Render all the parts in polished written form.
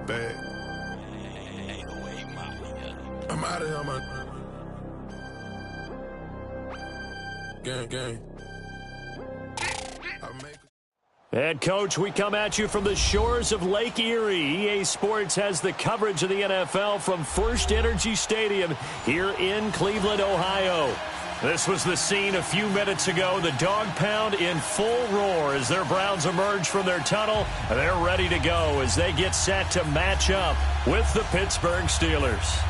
bag. I'm out of here, man. Gang. Head coach, we come at you from the shores of Lake Erie. EA Sports has the coverage of the NFL from First Energy Stadium here in Cleveland, Ohio. This was the scene a few minutes ago. The dog pound in full roar as their Browns emerge from their tunnel. They're ready to go as they get set to match up with the Pittsburgh Steelers.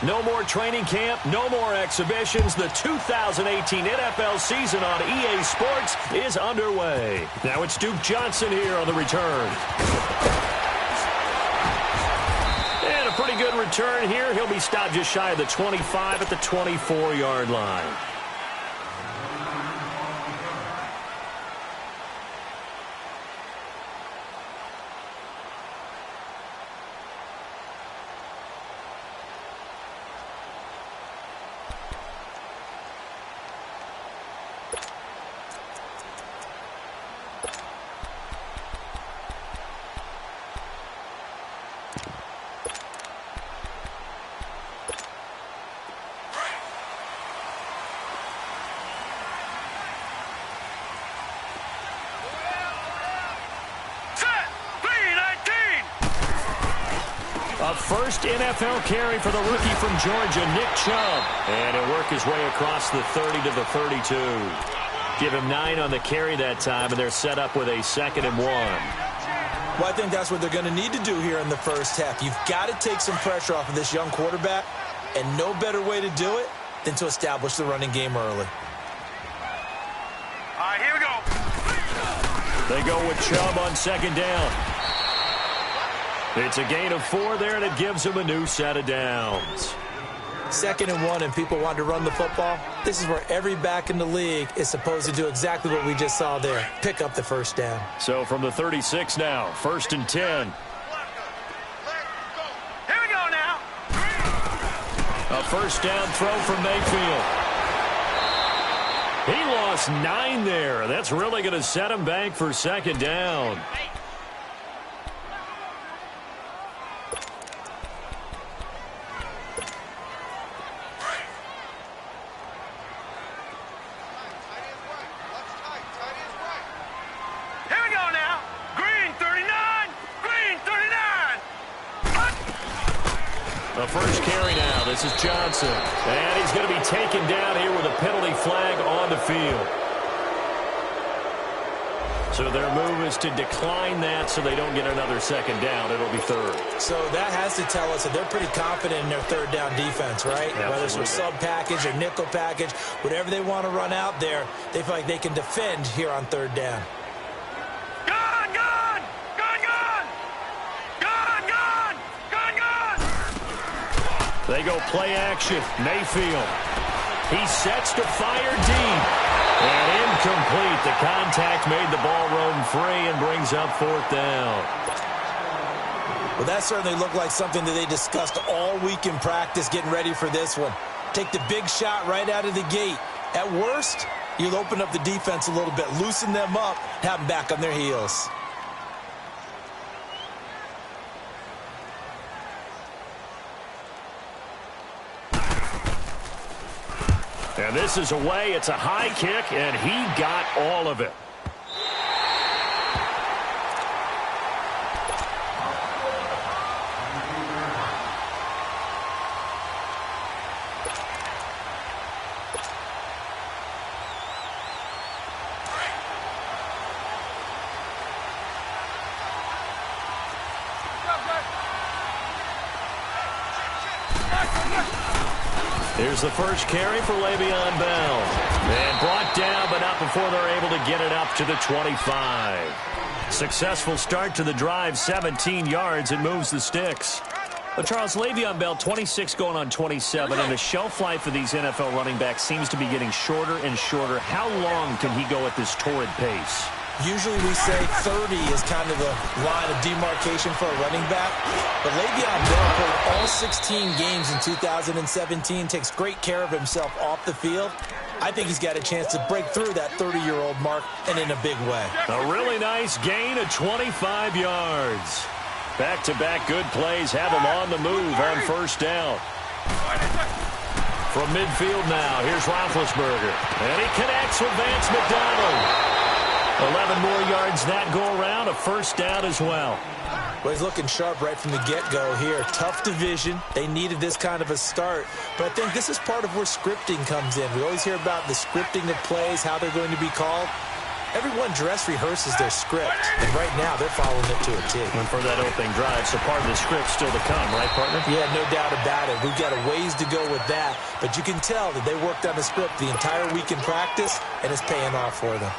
No more training camp, no more exhibitions. The 2018 NFL season on EA Sports is underway. Now it's Duke Johnson here on the return. And a pretty good return here. He'll be stopped just shy of the 25 at the 24-yard line. A first NFL carry for the rookie from Georgia, Nick Chubb. And he'll work his way across the 30 to the 32. Give him 9 on the carry that time, and they're set up with a 2nd and 1. Well, I think that's what they're going to need to do here in the first half. You've got to take some pressure off of this young quarterback, and no better way to do it than to establish the running game early. All right, here we go. They go with Chubb on 2nd down. It's a gain of 4 there, and it gives him a new set of downs. 2nd and 1, and people want to run the football. This is where every back in the league is supposed to do exactly what we just saw there. Pick up the first down. So from the 36 now, 1st and 10. Here we go now. A first down throw from Mayfield. He lost 9 there. That's really going to set him back for 2nd down. The first carry now. This is Johnson. And he's going to be taken down here with a penalty flag on the field. So their move is to decline that so they don't get another 2nd down. It'll be 3rd. So that has to tell us that they're pretty confident in their 3rd down defense, right? Absolutely. Whether it's a sub package or nickel package, whatever they want to run out there, they feel like they can defend here on 3rd down. They go play action. Mayfield. He sets to fire deep. And incomplete. The contact made the ball roam free and brings up 4th down. Well, that certainly looked like something that they discussed all week in practice getting ready for this one. Take the big shot right out of the gate. At worst, you'll open up the defense a little bit, loosen them up, have them back on their heels. And this is away. It's a high kick, and he got all of it. Here's the first carry for Le'Veon Bell. And brought down, but not before they're able to get it up to the 25. Successful start to the drive, 17 yards. It moves the sticks. Well, Charles, Le'Veon Bell, 26 going on 27, and the shelf life of these NFL running backs seems to be getting shorter and shorter. How long can he go at this torrid pace? Usually we say 30 is kind of the line of demarcation for a running back. But Le'Veon Bell played all 16 games in 2017, takes great care of himself off the field. I think he's got a chance to break through that 30-year-old mark, and in a big way. A really nice gain of 25 yards. Back-to-back good plays have him on the move on first down. From midfield now, here's Roethlisberger. And he connects with Vance McDonald. 11 more yards that go around, a first down as well. Well, he's looking sharp right from the get-go here. Tough division. They needed this kind of a start. But I think this is part of where scripting comes in. We always hear about the scripting of plays, how they're going to be called. Everyone dress rehearses their script, and right now they're following it to a T. And for that opening drive, so part of the script still to come, right, partner? Yeah, no doubt about it. We've got a ways to go with that, but you can tell that they worked on the script the entire week in practice, and it's paying off for them.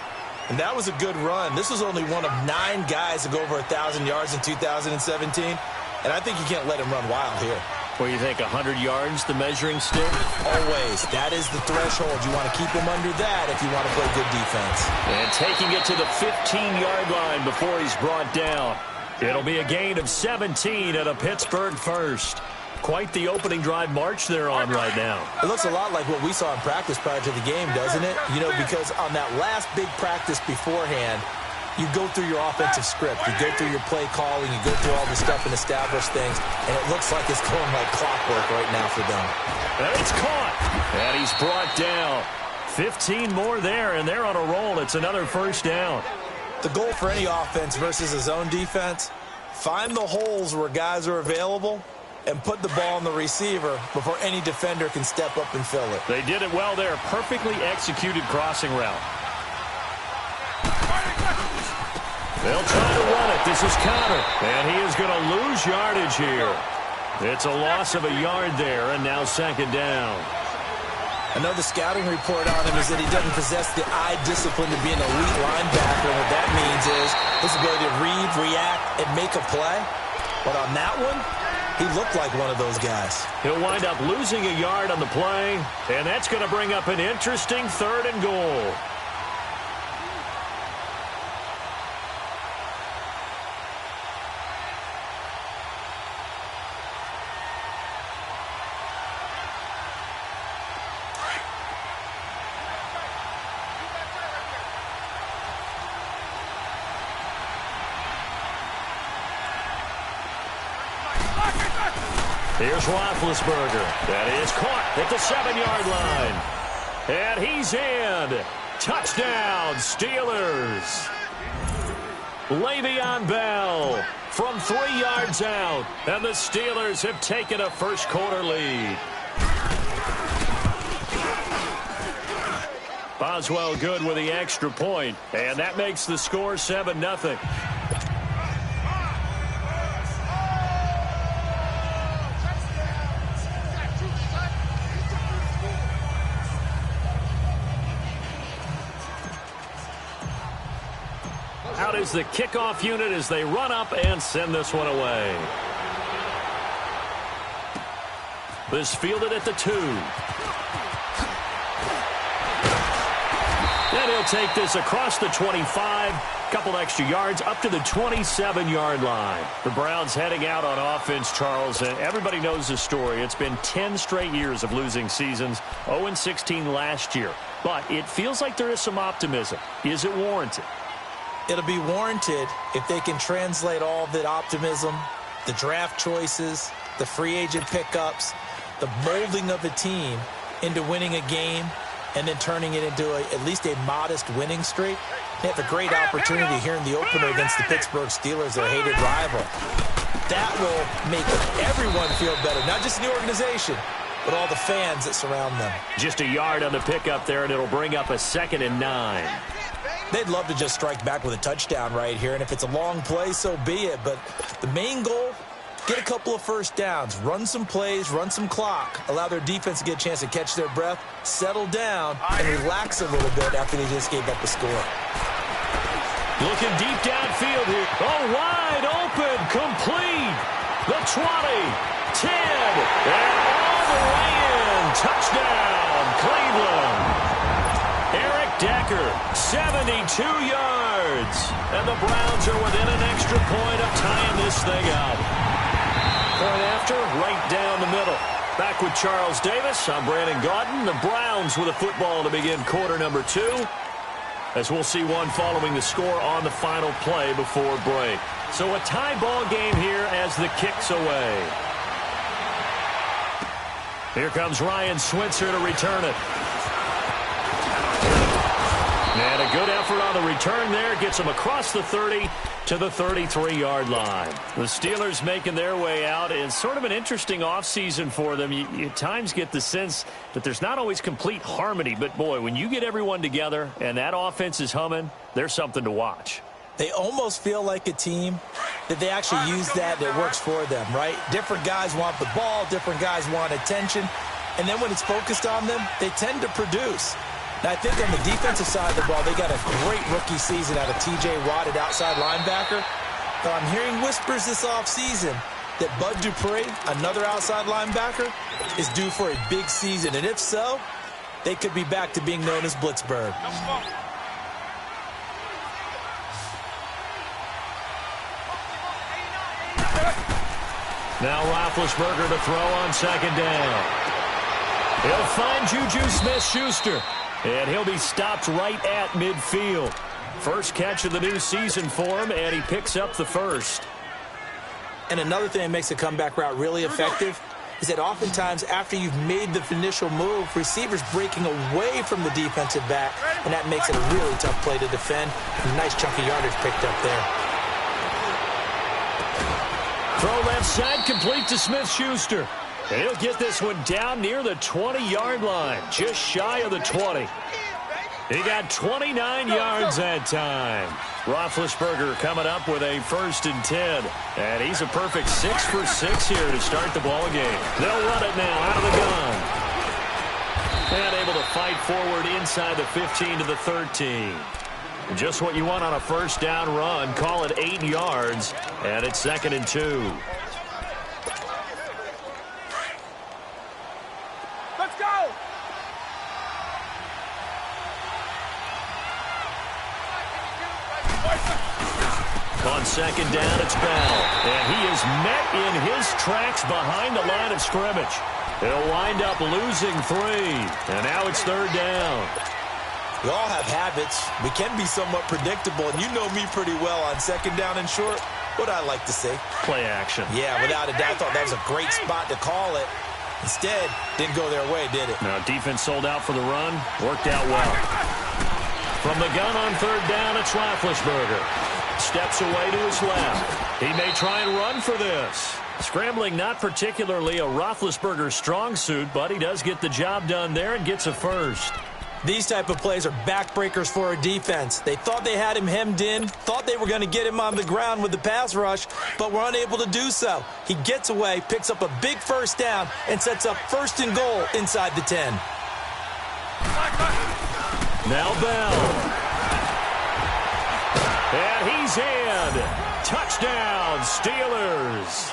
And that was a good run. This was only one of 9 guys to go over 1,000 yards in 2017, and I think you can't let him run wild here. What do you think, 100 yards, the measuring stick? Always. That is the threshold. You want to keep him under that if you want to play good defense. And taking it to the 15-yard line before he's brought down. It'll be a gain of 17 at a Pittsburgh first. Quite the opening drive march they're on right now. It looks a lot like what we saw in practice prior to the game, doesn't it? You know, because on that last big practice beforehand, you go through your offensive script. You go through your play calling. You go through all the stuff and establish things. And it looks like it's going like clockwork right now for them. And it's caught. And he's brought down. 15 more there, and they're on a roll. It's another first down. The goal for any offense versus a zone defense, find the holes where guys are available and put the ball on the receiver before any defender can step up and fill it. They did it well there. Perfectly executed crossing route. They'll try to run it. This is Connor. And he is going to lose yardage here. It's a loss of a yard there, and now second down. I know the scouting report on him is that he doesn't possess the eye discipline to be an elite linebacker. What that means is his ability to read, react, and make a play. But on that one, he looked like one of those guys. He'll wind up losing a yard on the play, and that's going to bring up an interesting 3rd and goal. Here's Roethlisberger. That is caught at the 7-yard line. And he's in. Touchdown, Steelers. Le'Veon Bell from 3 yards out. And the Steelers have taken a first-quarter lead. Boswell good with the extra point. And that makes the score 7-0. Out is the kickoff unit as they run up and send this one away. This fielded at the 2. Then he'll take this across the 25. Couple extra yards up to the 27-yard line. The Browns heading out on offense, Charles, and everybody knows the story. It's been 10 straight years of losing seasons, 0-16 last year. But it feels like there is some optimism. Is it warranted? It'll be warranted if they can translate all of that optimism, the draft choices, the free agent pickups, the molding of a team into winning a game and then turning it into at least a modest winning streak. They have a great opportunity here in the opener against the Pittsburgh Steelers, their hated rival. That will make everyone feel better, not just the organization, but all the fans that surround them. Just a yard on the pickup there, and it'll bring up a 2nd and 9. They'd love to just strike back with a touchdown right here, and if it's a long play, so be it. But the main goal, get a couple of first downs, run some plays, run some clock, allow their defense to get a chance to catch their breath, settle down, and relax a little bit after they just gave up a score. Looking deep downfield here. Oh, wide open, complete. The 20, 10, and all the way in. Touchdown, Cleveland. Eric Decker, 72 yards. And the Browns are within an extra point of tying this thing up. Point after, right down the middle. Back with Charles Davis, I'm Brandon Gaudin. The Browns with a football to begin quarter number 2. As we'll see one following the score on the final play before break. So a tie ball game here as the kick's away. Here comes Ryan Switzer to return it. And a good effort on the return there. Gets him across the 30 to the 33-yard line. The Steelers making their way out. It's sort of an interesting offseason for them. You at times get the sense that there's not always complete harmony. But, boy, when you get everyone together and that offense is humming, there's something to watch. They almost feel like a team that they actually use that works for them, right? Different guys want the ball. Different guys want attention. And then when it's focused on them, they tend to produce. Now, I think on the defensive side of the ball, they got a great rookie season out of T.J. Watt at outside linebacker. But I'm hearing whispers this offseason that Bud Dupree, another outside linebacker, is due for a big season. And if so, they could be back to being known as Blitzburg. Now Roethlisberger to throw on second down. He'll find Juju Smith-Schuster. And he'll be stopped right at midfield. First catch of the new season for him, and he picks up the first. And another thing that makes a comeback route really effective is that oftentimes after you've made the initial move, receivers breaking away from the defensive back, and that makes it a really tough play to defend. A nice chunk of yardage picked up there. Throw left side, complete to Smith-Schuster. And he'll get this one down near the 20-yard line, just shy of the 20. He got 29 yards that time. Roethlisberger coming up with a 1st and 10. And he's a perfect 6 for 6 here to start the ball game. They'll run it now out of the gun. And able to fight forward inside the 15 to the 13. Just what you want on a first down run. Call it 8 yards. And it's 2nd and 2. On second down, it's Bell. And he is met in his tracks behind the line of scrimmage. He'll wind up losing 3. And now it's 3rd down. We all have habits. We can be somewhat predictable. And you know me pretty well on second down and short. What I like to say? Play action. Yeah, without a doubt. I thought that was a great spot to call it. Instead, didn't go their way, did it? Now, defense sold out for the run. Worked out well. From the gun on 3rd down, it's Roethlisberger. Steps away to his left. He may try and run for this. Scrambling not particularly a Roethlisberger strong suit, but he does get the job done there and gets a first. These type of plays are backbreakers for a defense. They thought they had him hemmed in, thought they were going to get him on the ground with the pass rush, but were unable to do so. He gets away, picks up a big first down, and sets up 1st and goal inside the 10. Now Bell. And he's in. Touchdown, Steelers.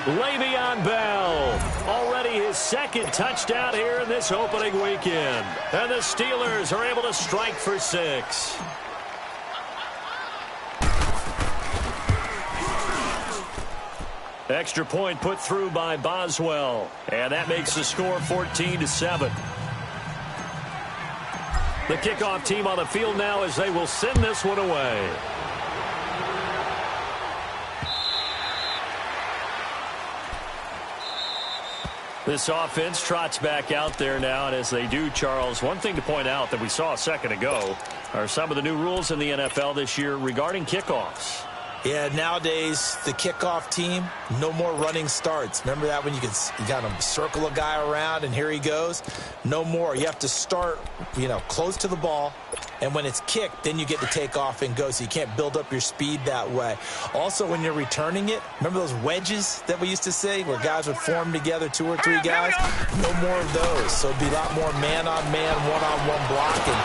Le'Veon Bell, already his 2nd touchdown here in this opening weekend. And the Steelers are able to strike for 6. Extra point put through by Boswell. And that makes the score 14-7. The kickoff team on the field now as they will send this one away. This offense trots back out there now, and as they do, Charles, one thing to point out that we saw a second ago are some of the new rules in the NFL this year regarding kickoffs. Yeah, nowadays, the kickoff team, no more running starts. Remember that when you kind of circle a guy around and here he goes? No more. You have to start, close to the ball. And when it's kicked, then you get to take off and go. So you can't build up your speed that way. Also, when you're returning it, remember those wedges that we used to say where guys would form together, 2 or 3 guys? No more of those. So it'd be a lot more man-on-man, one-on-one blocking.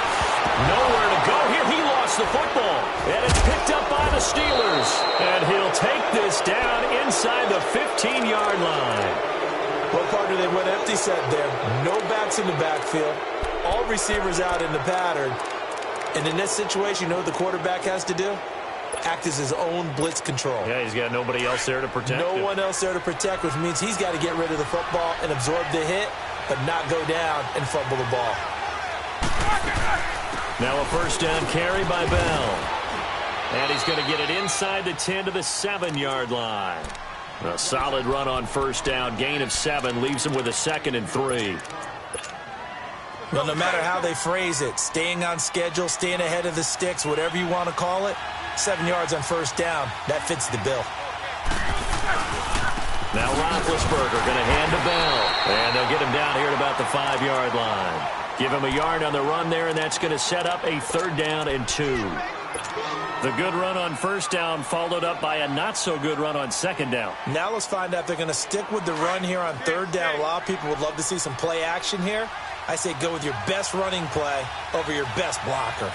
Nowhere to go here. He lost the football, and it's picked up by the Steelers. And he'll take this down inside the 15-yard line. Well, partner, they went empty set there. No backs in the backfield. All receivers out in the pattern. And in this situation, you know what the quarterback has to do? Act as his own blitz control. Yeah, he's got nobody else there to protect him. No one else there to protect, which means he's got to get rid of the football and absorb the hit, but not go down and fumble the ball. Now a first down carry by Bell. And he's going to get it inside the 10 to the 7-yard line. A solid run on first down. Gain of 7 leaves him with a 2nd and 3. Well, no matter how they phrase it, staying on schedule, staying ahead of the sticks, whatever you want to call it, 7 yards on first down, that fits the bill. Now Roethlisberger going to hand to Bell. And they'll get him down here at about the 5-yard line. Give him a yard on the run there, and that's going to set up a 3rd down and 2. The good run on first down followed up by a not-so-good run on 2nd down. Now let's find out if they're going to stick with the run here on 3rd down. A lot of people would love to see some play action here. I say go with your best running play over your best blocker.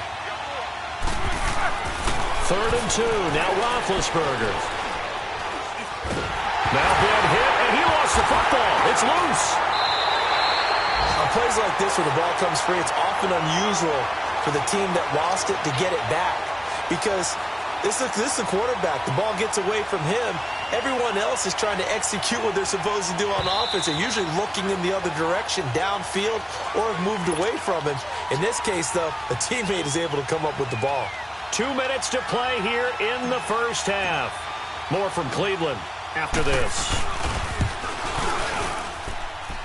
3rd and 2. Now Roethlisberger. Now big hit, and he lost the football. It's loose. On plays like this where the ball comes free, it's often unusual for the team that lost it to get it back. Because this is the quarterback. The ball gets away from him. Everyone else is trying to execute what they're supposed to do on offense. They're usually looking in the other direction, downfield, or have moved away from him. In this case, though, a teammate is able to come up with the ball. 2 minutes to play here in the first half. More from Cleveland after this.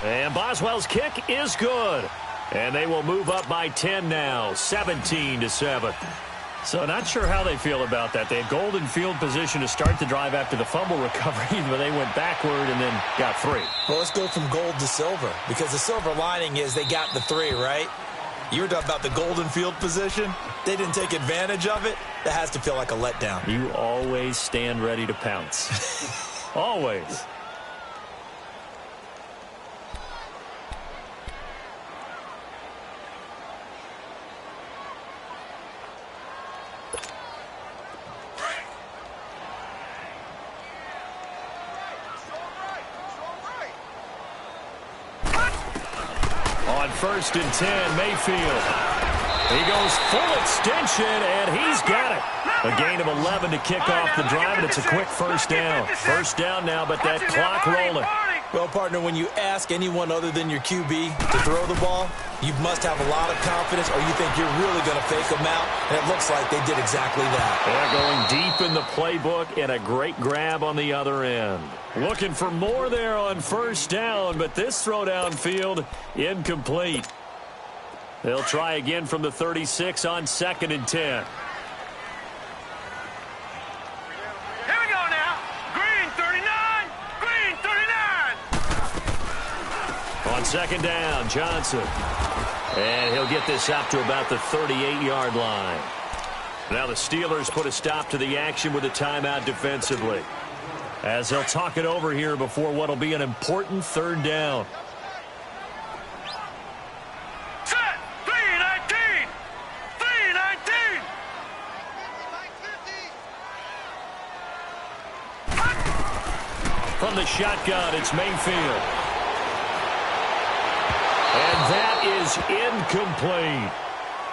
And Boswell's kick is good. And they will move up by 10 now, 17-7. So not sure how they feel about that. They had golden field position to start the drive after the fumble recovery, but they went backward and then got 3. Well, let's go from gold to silver, because the silver lining is they got the 3, right? You were talking about the golden field position. They didn't take advantage of it. That has to feel like a letdown. You always stand ready to pounce. Always. On 1st and 10, Mayfield. He goes full extension, and he's got it. A gain of 11 to kick off the drive, and it's a quick first down. First down now, but that clock rolling. Well, partner, when you ask anyone other than your QB to throw the ball, you must have a lot of confidence, or you think you're really going to fake them out, and it looks like they did exactly that. They're going deep in the playbook, and a great grab on the other end. Looking for more there on first down, but this throw downfield incomplete. They'll try again from the 36 on 2nd and 10. Here we go now. Green 39. Green 39. On 2nd down, Johnson. And he'll get this up to about the 38-yard line. Now the Steelers put a stop to the action with a timeout defensively, as they'll talk it over here before what will be an important 3rd down. Set. 319. 319. From the shotgun, it's Mayfield. And that is incomplete.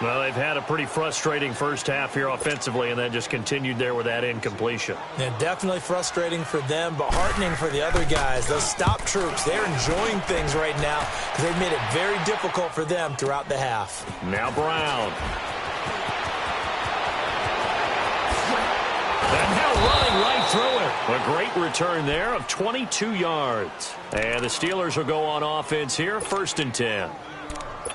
Well, they've had a pretty frustrating first half here offensively, and then just continued there with that incompletion. Yeah, definitely frustrating for them, but heartening for the other guys. Those stop troops, they're enjoying things right now because they've made it very difficult for them throughout the half. Now Brown. And now running right through it. A great return there of 22 yards. And the Steelers will go on offense here, 1st and 10.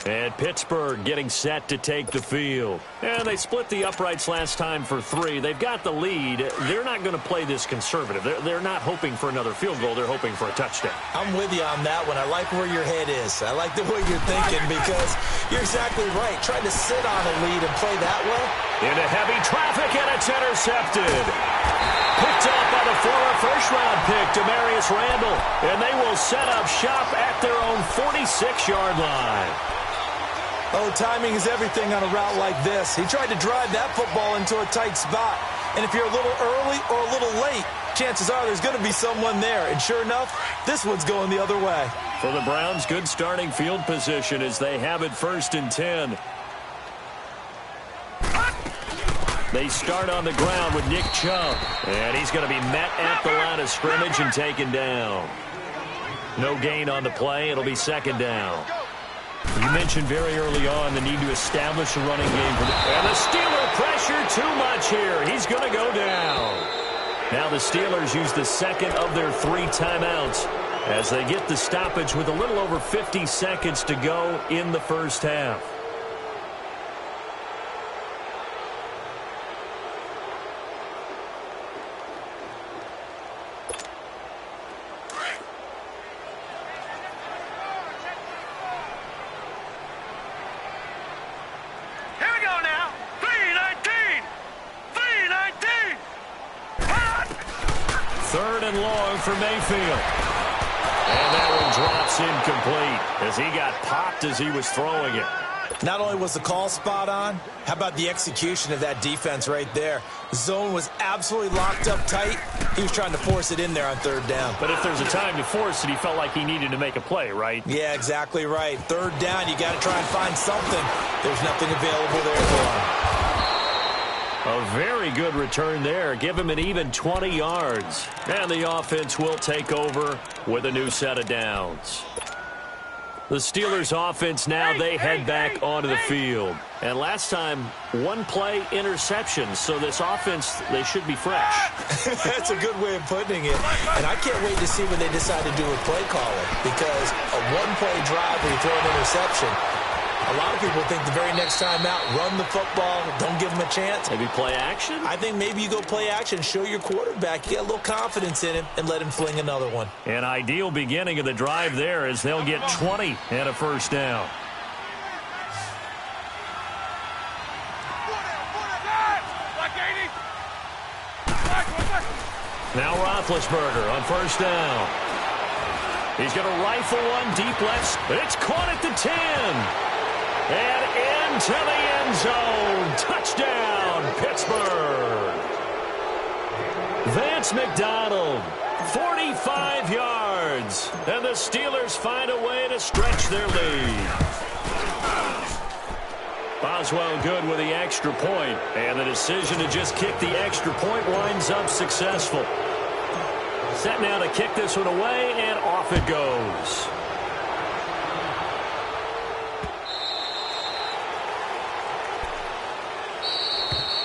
And Pittsburgh getting set to take the field. And they split the uprights last time for 3. They've got the lead. They're not going to play this conservative. They're not hoping for another field goal. They're hoping for a touchdown. I'm with you on that one. I like where your head is. I like the way you're thinking because you're exactly right. Trying to sit on a lead and play that way. Into heavy traffic, and it's intercepted. Picked up by the former first-round pick, Demarius Randall. And they will set up shop at their own 46-yard line. Oh, timing is everything on a route like this. He tried to drive that football into a tight spot. And if you're a little early or a little late, chances are there's going to be someone there. And sure enough, this one's going the other way. For the Browns, good starting field position as they have it 1st and 10. They start on the ground with Nick Chubb. And he's going to be met at the line of scrimmage and taken down. No gain on the play. It'll be 2nd down. You mentioned very early on the need to establish a running game. And the Steeler pressure too much here. He's going to go down. Now the Steelers use the 2nd of their 3 timeouts as they get the stoppage with a little over 50 seconds to go in the 1st half. For Mayfield. And that one drops incomplete as he got popped as he was throwing it. Not only was the call spot on, how about the execution of that defense right there? The zone was absolutely locked up tight. He was trying to force it in there on 3rd down. But if there's a time to force it, he felt like he needed to make a play, right? Yeah, exactly right. 3rd down, you got to try and find something. There's nothing available there for him. A very good return there. Give him an even 20 yards. And the offense will take over with a new set of downs. The Steelers offense now, they head back onto the field. And last time, 1-play interception. So this offense, they should be fresh. That's a good way of putting it. And I can't wait to see what they decide to do with play calling. Because a 1-play drive where you throw an interception, a lot of people think the very next time out, run the football, don't give them a chance. Maybe play action? I think maybe you go play action, show your quarterback, get a little confidence in him, and let him fling another one. An ideal beginning of the drive there as they'll get 20 and a 1st down. Now Roethlisberger on 1st down. He's going to rifle one deep left. It's caught at the 10. And into the end zone. Touchdown, Pittsburgh. Vance McDonald, 45 yards. And the Steelers find a way to stretch their lead. Boswell good with the extra point. And the decision to just kick the extra point winds up successful. Set now to kick this one away, and off it goes.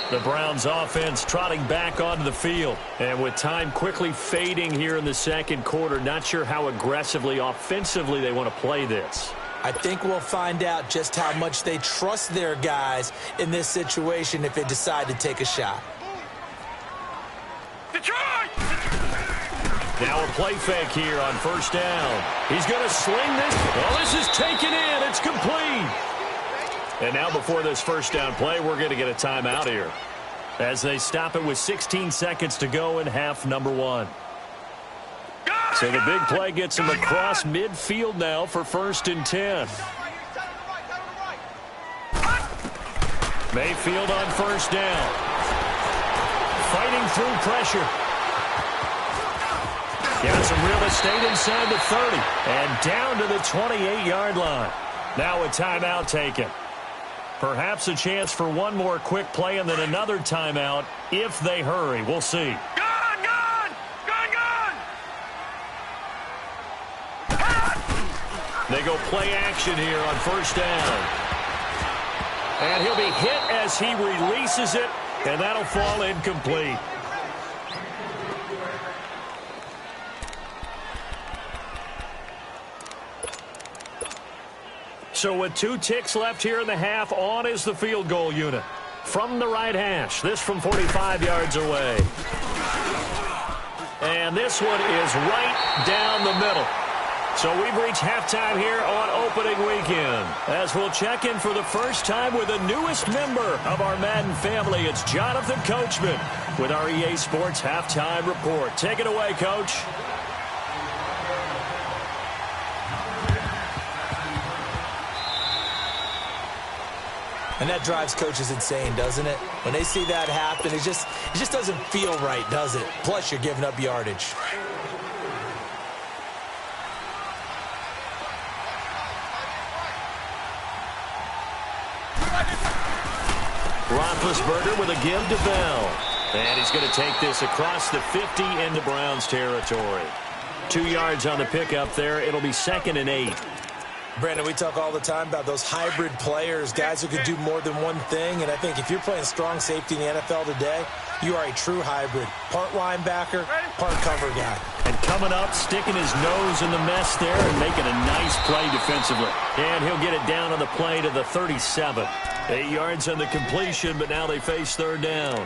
The Browns offense trotting back onto the field. And with time quickly fading here in the 2nd quarter, not sure how aggressively, offensively they want to play this. I think we'll find out just how much they trust their guys in this situation if they decide to take a shot. Detroit! Now a play fake here on 1st down. He's going to sling this. Well, this is taken in. It's complete. And now before this 1st down play, we're going to get a timeout here as they stop it with 16 seconds to go in half number 1. So the big play gets him across midfield now for 1st and 10. Mayfield on 1st down. Fighting through pressure. Got some real estate inside the 30. And down to the 28-yard line. Now a timeout taken. Perhaps a chance for one more quick play and then another timeout if they hurry. We'll see. Gone, gone! Gone, gone! They go play action here on 1st down. And he'll be hit as he releases it, and that'll fall incomplete. So with 2 ticks left here in the half, on is the field goal unit. From the right hash, this from 45 yards away. And this one is right down the middle. So we've reached halftime here on opening weekend. As we'll check in for the first time with the newest member of our Madden family, it's Jonathan Coachman with our EA Sports Halftime Report. Take it away, Coach. And that drives coaches insane, doesn't it? When they see that happen, it just doesn't feel right, does it? Plus, you're giving up yardage. Roethlisberger with a give to Bell. And he's going to take this across the 50 into Browns territory. 2 yards on the pickup there. It'll be 2nd and 8. Brandon, we talk all the time about those hybrid players, guys who can do more than one thing. And I think if you're playing strong safety in the NFL today, you are a true hybrid. Part linebacker, part cover guy. And coming up, sticking his nose in the mess there and making a nice play defensively. And he'll get it down on the play to the 37. 8 yards on the completion, but now they face 3rd down.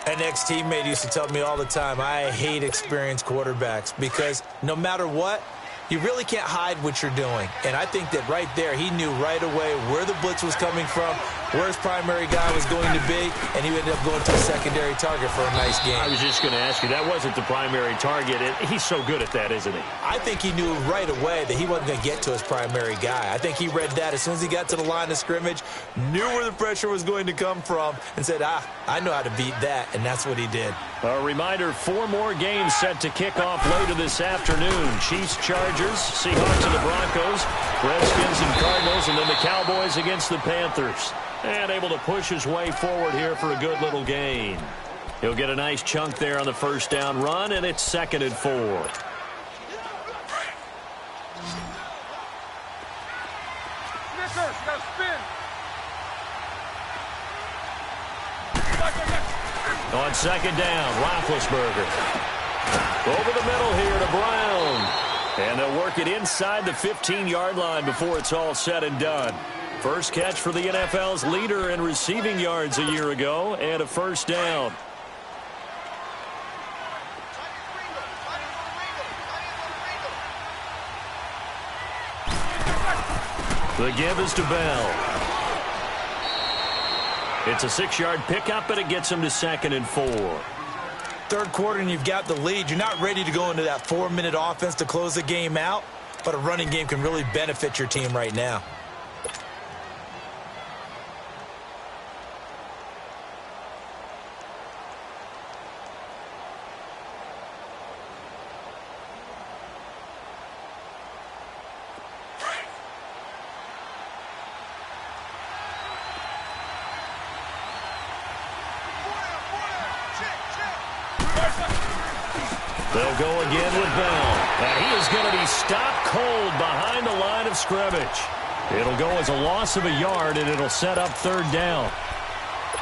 An ex-teammate used to tell me all the time, I hate experienced quarterbacks because no matter what, you really can't hide what you're doing. And I think that right there, he knew right away where the blitz was coming from, where his primary guy was going to be, and he ended up going to a secondary target for a nice game. I was just going to ask you, that wasn't the primary target. He's so good at that, isn't he? I think he knew right away that he wasn't going to get to his primary guy. I think he read that as soon as he got to the line of scrimmage, knew where the pressure was going to come from, and said, I know how to beat that, and that's what he did. A reminder, 4 more games set to kick off later this afternoon. Chiefs, Chargers, Seahawks and the Broncos, Redskins and Cardinals, and then the Cowboys against the Panthers. And able to push his way forward here for a good little gain. He'll get a nice chunk there on the 1st down run, and it's 2nd and 4. On 2nd down, Roethlisberger. Over the middle here to Brown. And they'll work it inside the 15-yard line before it's all said and done. First catch for the NFL's leader in receiving yards a year ago, and a 1st down. The give is to Bell. It's a 6-yard pickup, but it gets him to 2nd and 4. 3rd quarter, and you've got the lead. You're not ready to go into that 4-minute offense to close the game out, but a running game can really benefit your team right now. They'll go again with Bell. And he is going to be stopped cold behind the line of scrimmage. It'll go as a loss of a yard, and it'll set up 3rd down.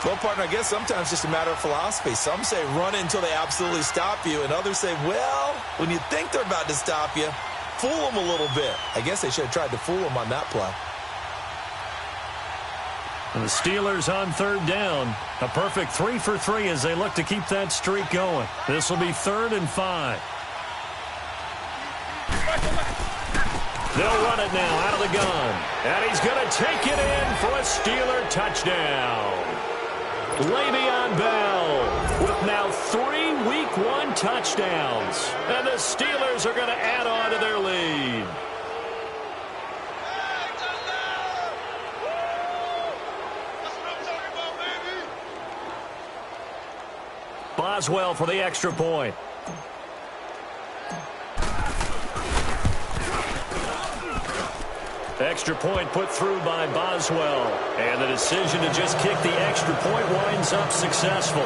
Well, partner, I guess sometimes it's just a matter of philosophy. Some say run until they absolutely stop you, and others say, well, when you think they're about to stop you, fool them a little bit. I guess they should have tried to fool them on that play. And the Steelers on 3rd down. A perfect 3 for 3 as they look to keep that streak going. This will be 3rd and 5. They'll run it now out of the gun. And he's going to take it in for a Steeler touchdown. Le'Veon Bell with now 3 Week 1 touchdowns. And the Steelers are going to add on to their lead. Boswell for the extra point. Extra point put through by Boswell. And the decision to just kick the extra point winds up successful.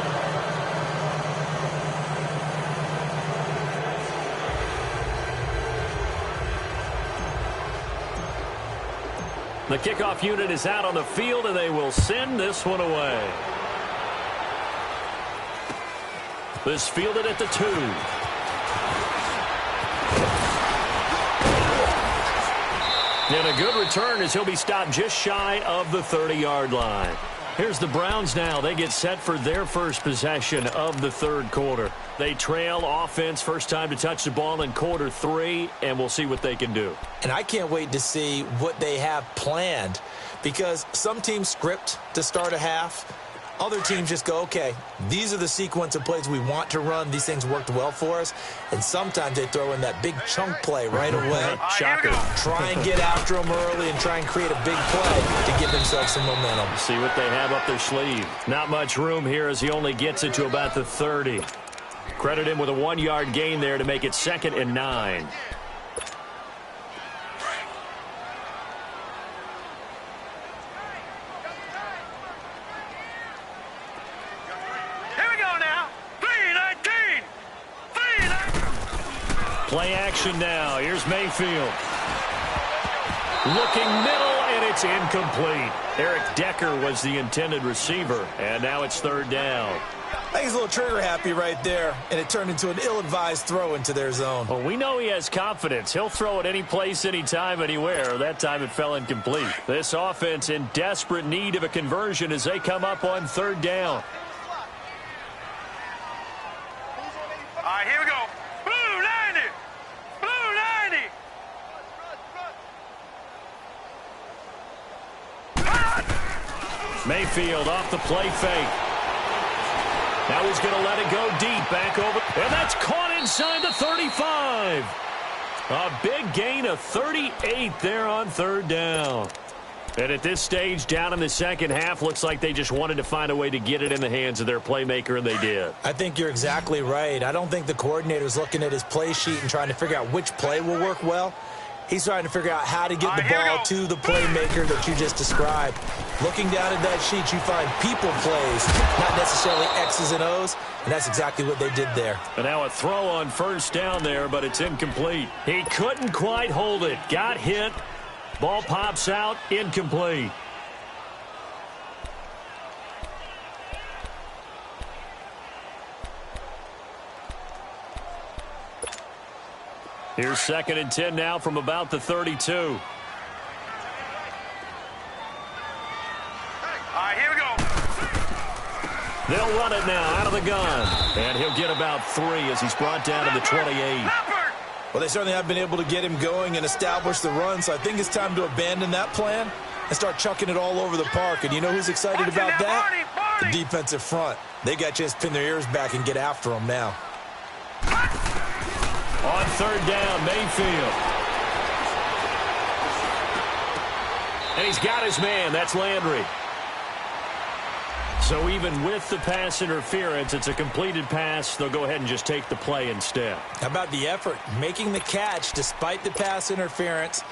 The kickoff unit is out on the field, and they will send this one away. This fielded at the 2. And a good return as he'll be stopped just shy of the 30-yard line. Here's the Browns now. They get set for their first possession of the 3rd quarter. They trail offense, first time to touch the ball in quarter 3, and we'll see what they can do. And I can't wait to see what they have planned, because some teams script to start a half. Other teams just go, okay, these are the sequence of plays we want to run. These things worked well for us. And sometimes they throw in that big chunk play right away. Shocker. Try and get after them early and try and create a big play to give themselves some momentum. See what they have up their sleeve. Not much room here as he only gets it to about the 30. Credit him with a 1-yard gain there to make it 2nd and 9. Play action now. Here's Mayfield. Looking middle, and it's incomplete. Eric Decker was the intended receiver, and now it's 3rd down. I think he's a little trigger happy right there, and it turned into an ill-advised throw into their zone. Well, we know he has confidence. He'll throw it any place, anytime, anywhere. That time it fell incomplete. This offense in desperate need of a conversion as they come up on 3rd down. All right, here we go. Blue 90. Blue 90. Mayfield off the play fake. Now he's going to let it go deep, back over. And that's caught inside the 35. A big gain of 38 there on 3rd down. And at this stage, down in the second half, looks like they just wanted to find a way to get it in the hands of their playmaker, and they did. I think you're exactly right. I don't think the coordinator's looking at his play sheet and trying to figure out which play will work well. He's trying to figure out how to get the ball to the playmaker that you just described. Looking down at that sheet, you find people plays, not necessarily X's and O's, and that's exactly what they did there. And now a throw on 1st down there, but it's incomplete. He couldn't quite hold it. Got hit. Ball pops out, incomplete. Here's 2nd and 10 now from about the 32. All right, here we go. They'll run it now out of the gun. And he'll get about 3 as he's brought down to the 28. Well, they certainly have been able to get him going and establish the run, so I think it's time to abandon that plan and start chucking it all over the park. And you know who's excited about that? The defensive front. They got a chance to pin their ears back and get after him now. On 3rd down, Mayfield. And he's got his man. That's Landry. So even with the pass interference, it's a completed pass. They'll go ahead and just take the play instead. How about the effort? Making the catch despite the pass interference.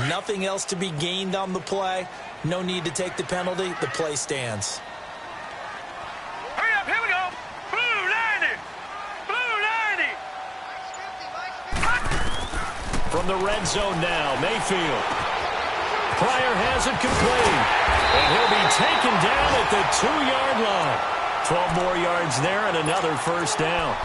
Nothing else to be gained on the play. No need to take the penalty. The play stands. Hurry up, here we go. Blue 90. Blue 90. From the red zone now, Mayfield. Pryor has it complete. And he'll be taken down at the 2-yard line. 12 more yards there and another 1st down.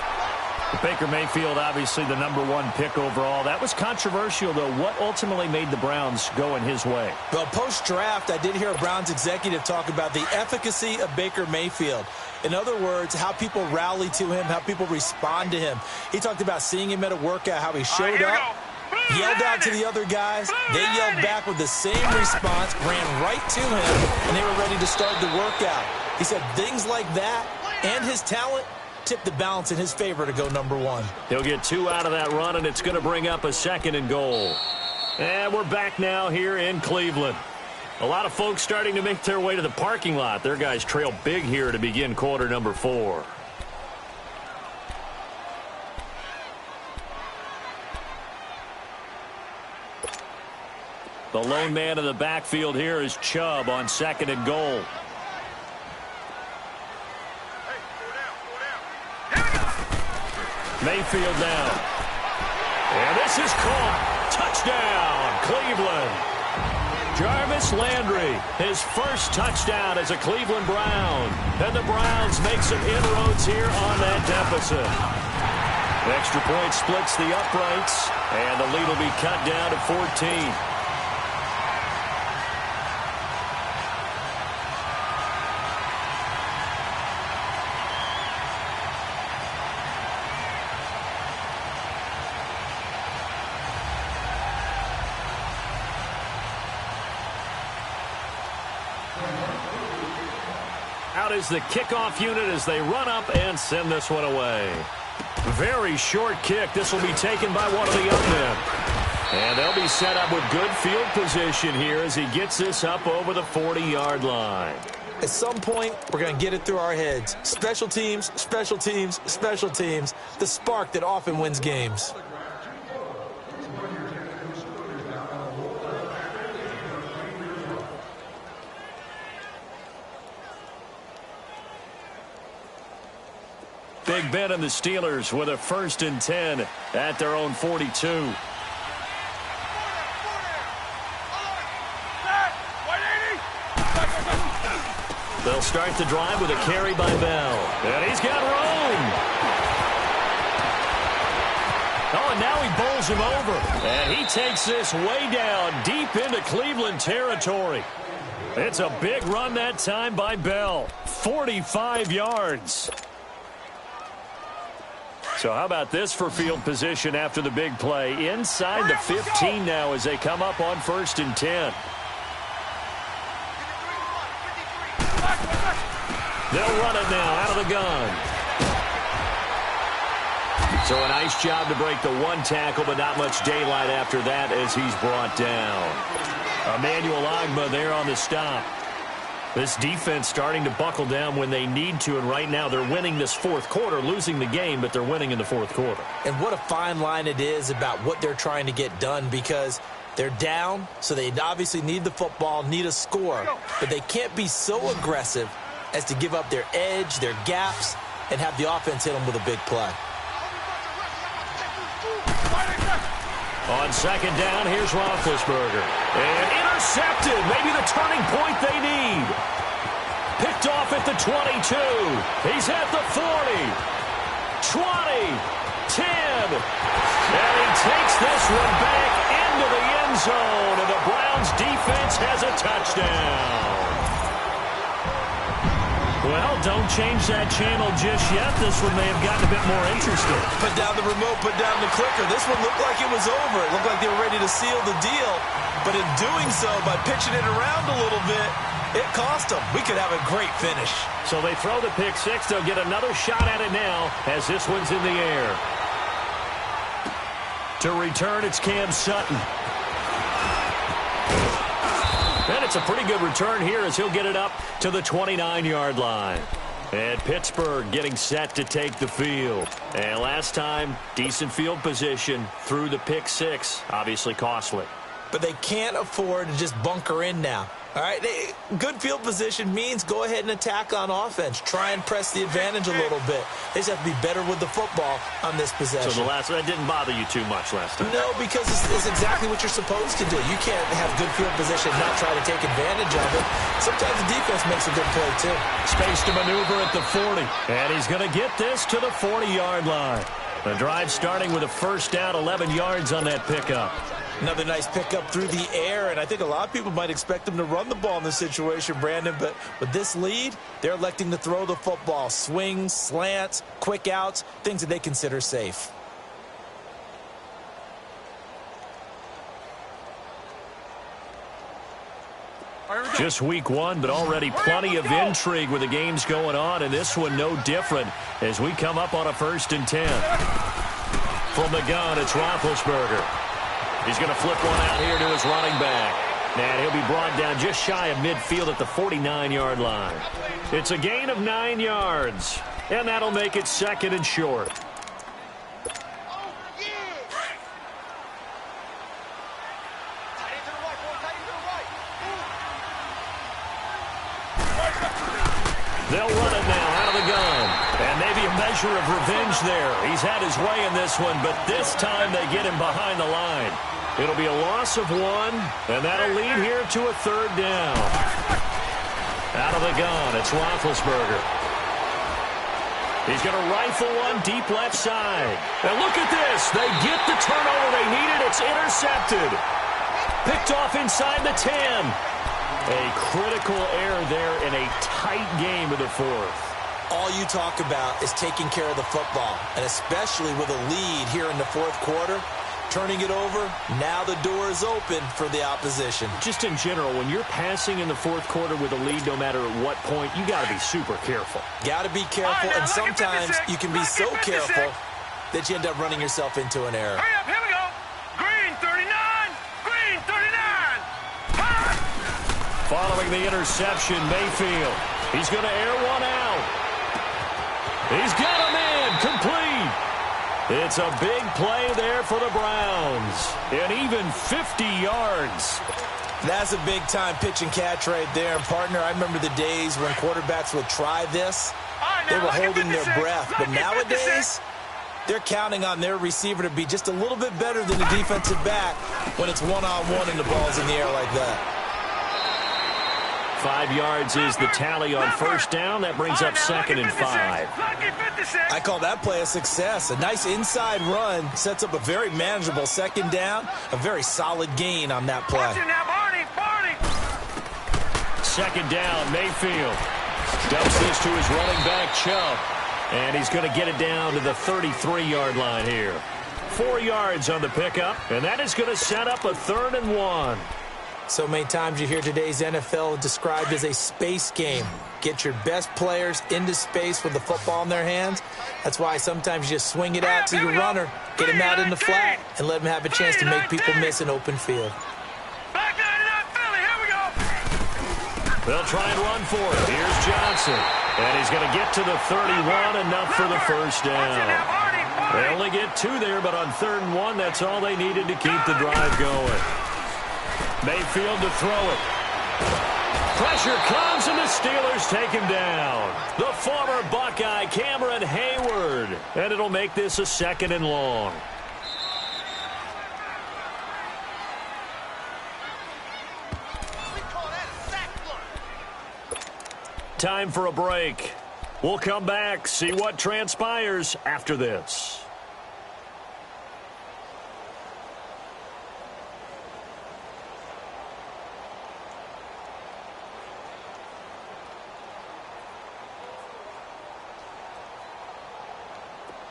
Baker Mayfield, obviously the #1 pick overall. That was controversial, though. What ultimately made the Browns go in his way? Well, post-draft, I did hear a Browns executive talk about the efficacy of Baker Mayfield. In other words, how people rally to him, how people respond to him. He talked about seeing him at a workout, how he showed up, yelled out to the other guys. They yelled back with the same response, ran right to him, and they were ready to start the workout. He said things like that and his talent tipped the balance in his favor to go #1. He'll get 2 out of that run, and it's going to bring up a 2nd and goal. And we're back now here in Cleveland. A lot of folks starting to make their way to the parking lot. Their guys trail big here to begin quarter #4. The lone man in the backfield here is Chubb on 2nd and goal. Mayfield now. And this is caught. Touchdown, Cleveland. Jarvis Landry, his first touchdown as a Cleveland Brown. And the Browns make some inroads here on that deficit. Extra point splits the uprights, and the lead will be cut down to 14. Out is the kickoff unit as they run up and send this one away. Very short kick. This will be taken by one of the young men. And they'll be set up with good field position here as he gets this up over the 40-yard line. At some point, we're going to get it through our heads. Special teams, special teams, special teams. The spark that often wins games. Big Ben and the Steelers with a 1st and 10 at their own 42. They'll start the drive with a carry by Bell. And he's got room. Oh, and now he bowls him over. And he takes this way down deep into Cleveland territory. It's a big run that time by Bell. 45 yards. So how about this for field position after the big play? Inside the 15 now as they come up on 1st and 10. They'll run it now out of the gun. So a nice job to break the one tackle, but not much daylight after that as he's brought down. Emmanuel Ogbah there on the stop. This defense starting to buckle down when they need to, and right now they're winning this 4th quarter, losing the game, but they're winning in the 4th quarter. And what a fine line it is about what they're trying to get done, because they're down, so they obviously need the football, need a score, but they can't be so aggressive as to give up their edge, their gaps, and have the offense hit them with a big play. On 2nd down, here's Roethlisberger. And intercepted. Maybe the turning point they need. Picked off at the 22. He's at the 40. 20. 10. And he takes this one back into the end zone. And the Browns defense has a touchdown. Well, don't change that channel just yet. This one may have gotten a bit more interesting. Put down the remote, put down the clicker. This one looked like it was over. It looked like they were ready to seal the deal. But in doing so, by pitching it around a little bit, it cost them. We could have a great finish. So they throw the pick six. They'll get another shot at it now as this one's in the air. To return, it's Cam Sutton. And it's a pretty good return here as he'll get it up to the 29-yard line. And Pittsburgh getting set to take the field. And last time, decent field position through the pick six. Obviously costly. But they can't afford to just bunker in now. All right, good field position means go ahead and attack on offense. Try and press the advantage a little bit. They just have to be better with the football on this possession. So that didn't bother you too much last time? No, because it's exactly what you're supposed to do. You can't have good field position and not try to take advantage of it. Sometimes the defense makes a good play, too. Space to maneuver at the 40. And he's going to get this to the 40-yard line. The drive starting with a first down, 11 yards on that pickup. Another nice pickup through the air, and I think a lot of people might expect them to run the ball in this situation, Brandon, but with this lead, they're electing to throw the football. Swings, slants, quick outs, things that they consider safe. Just week one, but already plenty of intrigue with the games going on, and this one no different as we come up on a 1st and 10. From the gun, it's Roethlisberger. He's going to flip one out here to his running back. And he'll be brought down just shy of midfield at the 49-yard line. It's a gain of 9 yards. And that'll make it 2nd and short. They'll run it now out of the gun. And maybe a measure of revenge there. He's had his way in this one, but this time they get him behind the line. It'll be a loss of 1, and that'll lead here to a 3rd down. Out of the gun, it's Roethlisberger. He's going to rifle one deep left side. And look at this. They get the turnover they needed. It's intercepted. Picked off inside the 10. A critical error there in a tight game of the 4th. All you talk about is taking care of the football, and especially with a lead here in the 4th quarter, turning it over. Now the door is open for the opposition. Just in general, when you're passing in the fourth quarter with a lead, no matter at what point, you got to be super careful. Got to be careful, and sometimes you can be so careful that you end up running yourself into an error. Hurry up, here we go. Green 39, green 39. Following the interception, Mayfield. He's going to air one out. He's got him in, complete. It's a big play there for the Browns. And even 50 yards. That's a big-time pitch and catch right there. And, partner, I remember the days when quarterbacks would try this. They were holding their breath. But nowadays, they're counting on their receiver to be just a little bit better than the defensive back when it's one-on-one and the ball's in the air like that. 5 yards is the tally on first down. That brings up 2nd and 5. I call that play a success. A nice inside run sets up a very manageable second down. A very solid gain on that play. Second down, Mayfield. Dumps this to his running back, Chubb. And he's going to get it down to the 33-yard line here. 4 yards on the pickup, and that is going to set up a 3rd and 1. So many times you hear today's NFL described as a space game. Get your best players into space with the football in their hands. That's why sometimes you just swing it out to your runner, get him out in the flat, and let him have a chance to make people miss an open field. Back 99 Philly, here we go. They'll try and run for it. Here's Johnson. And he's going to get to the 31, enough for the first down. They only get 2 there, but on 3rd and 1, that's all they needed to keep the drive going. Mayfield to throw it. Pressure comes, and the Steelers take him down. The former Buckeye, Cameron Hayward. And it'll make this a 2nd and long. Time for a break. We'll come back, see what transpires after this.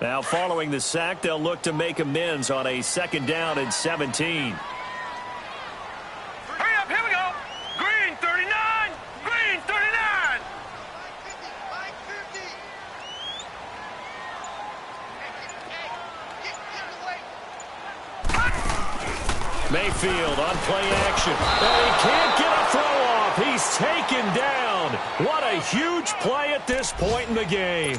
Now, following the sack, they'll look to make amends on a 2nd down and 17. Hurry up, here we go. Green 39, green 39. Mayfield on play action. And he can't get a throw off. He's taken down. What a huge play at this point in the game.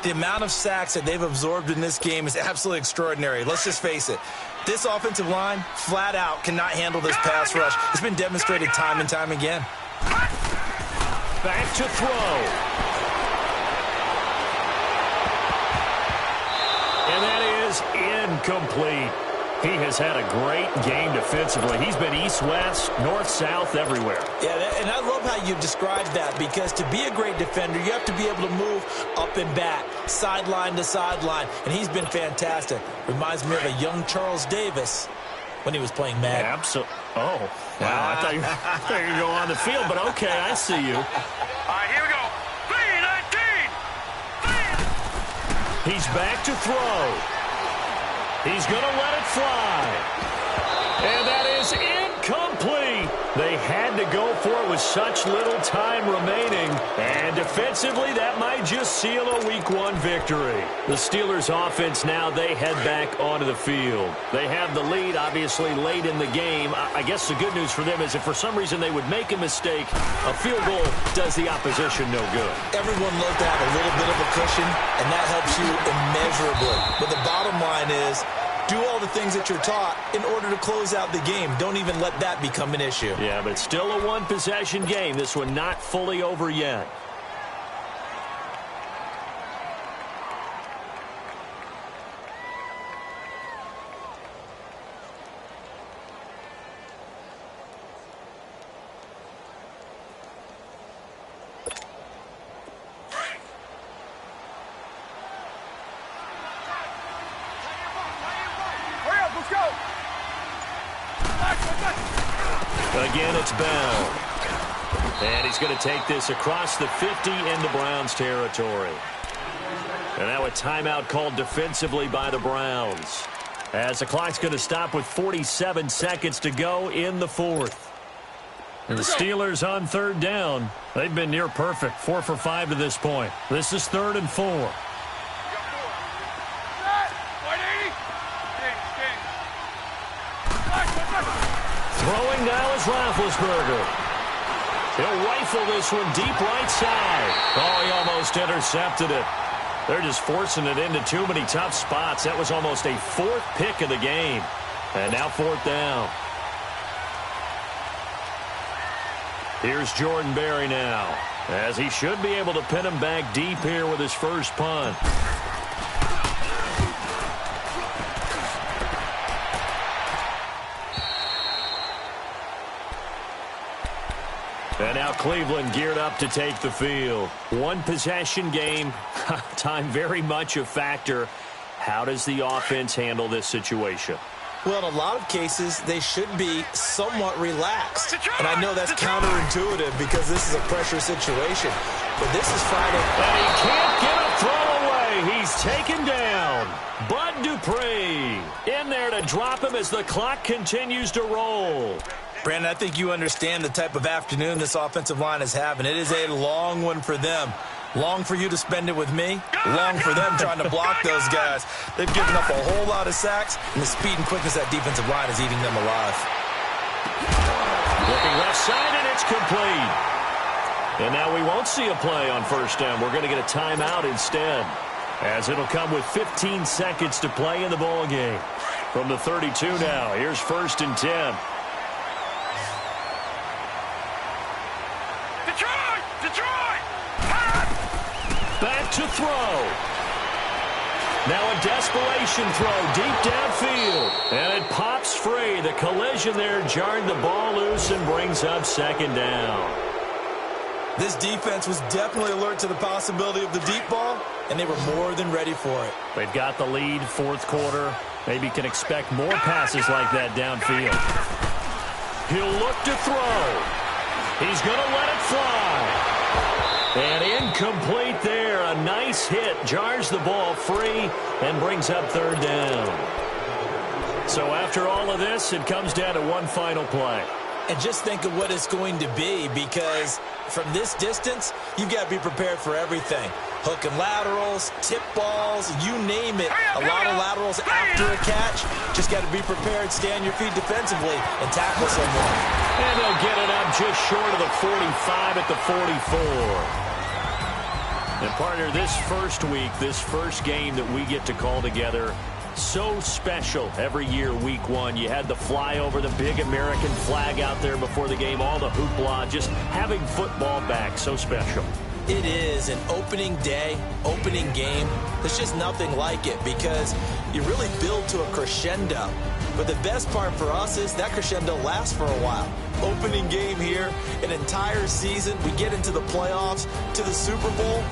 The amount of sacks that they've absorbed in this game is absolutely extraordinary. Let's just face it. This offensive line, flat out, cannot handle this pass rush. It's been demonstrated time and time again. Back to throw. And that is incomplete. He has had a great game defensively. He's been east-west, north-south, everywhere. Yeah, and I love how you described that, because to be a great defender, you have to be able to move up and back, sideline to sideline, and he's been fantastic. Reminds me of a young Charles Davis when he was playing Madden. Absolutely. Oh, wow. I thought you were going to go on the field, but okay, I see you. All right, here we go. 3-19. He's back to throw. He's going to let it fly. And that is incomplete. They had to go for it with such little time remaining. And defensively, that might just seal a Week 1 victory. The Steelers' offense now, they head back onto the field. They have the lead, obviously, late in the game. I guess the good news for them is if for some reason they would make a mistake, a field goal does the opposition no good. Everyone loves to have a little bit of a cushion, and that helps you immeasurably. But the bottom line is, do all the things that you're taught in order to close out the game. Don't even let that become an issue. Yeah, but it's still a one-possession game. This one not fully over yet. Again, it's Bell. And he's going to take this across the 50 into Browns territory. And now a timeout called defensively by the Browns. as the clock's going to stop with 47 seconds to go in the fourth. And the Steelers on third down. They've been near perfect, 4 for 5 to this point. This is 3rd and 4. Throwing now is Roethlisberger. He'll rifle this one deep right side. Oh, he almost intercepted it. They're just forcing it into too many tough spots. That was almost a 4th pick of the game. And now 4th down. Here's Jordan Berry now, as he should be able to pin him back deep here with his first punt. And now Cleveland geared up to take the field. One possession game, time very much a factor. How does the offense handle this situation? Well, in a lot of cases, they should be somewhat relaxed. And I know that's counterintuitive because this is a pressure situation. But this is Friday. And he can't get a throw away. He's taken down. Bud Dupree in there to drop him as the clock continues to roll. Brandon, I think you understand the type of afternoon this offensive line is having. It is a long one for them. Long for you to spend it with me. Long for them trying to block those guys. They've given up a whole lot of sacks, and the speed and quickness of that defensive line is eating them alive. Looking left side, and it's complete. And now we won't see a play on first down. We're going to get a timeout instead, as it'll come with 15 seconds to play in the ball game. From the 32 now, here's 1st and 10. Back to throw. Now a desperation throw deep downfield. And it pops free. The collision there jarred the ball loose and brings up 2nd down. This defense was definitely alert to the possibility of the deep ball, and they were more than ready for it. They've got the lead, 4th quarter. Maybe can expect more passes like that downfield. He'll look to throw. He's going to let it fly. And incomplete there. A nice hit. Jars the ball free and brings up 3rd down. So after all of this, it comes down to one final play. And just think of what it's going to be, because from this distance, you've got to be prepared for everything. Hook and laterals, tip balls, you name it. A lot of laterals after a catch. Just got to be prepared, stay on your feet defensively, and tackle someone. And they'll get it up just short of the 45 at the 44. And partner, this first week, this first game that we get to call together, so special every year, week 1. You had the flyover, the big American flag out there before the game, all the hoopla, just having football back, so special. It is an opening day, opening game. There's just nothing like it because you really build to a crescendo. But the best part for us is that crescendo lasts for a while. Opening game here, an entire season. We get into the playoffs, to the Super Bowl.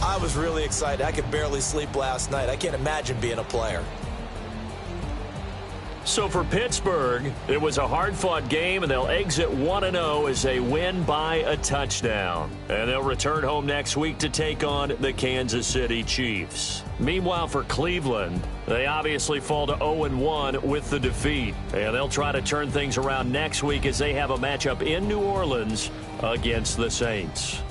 I was really excited. I could barely sleep last night. I can't imagine being a player. So for Pittsburgh, it was a hard-fought game, and they'll exit 1-0 as they win by a touchdown. And they'll return home next week to take on the Kansas City Chiefs. Meanwhile, for Cleveland, they obviously fall to 0-1 with the defeat. And they'll try to turn things around next week as they have a matchup in New Orleans against the Saints.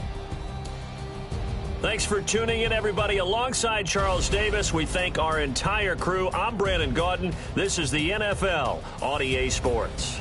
Thanks for tuning in, everybody. Alongside Charles Davis, we thank our entire crew. I'm Brandon Gaudin. This is the NFL on EA Sports.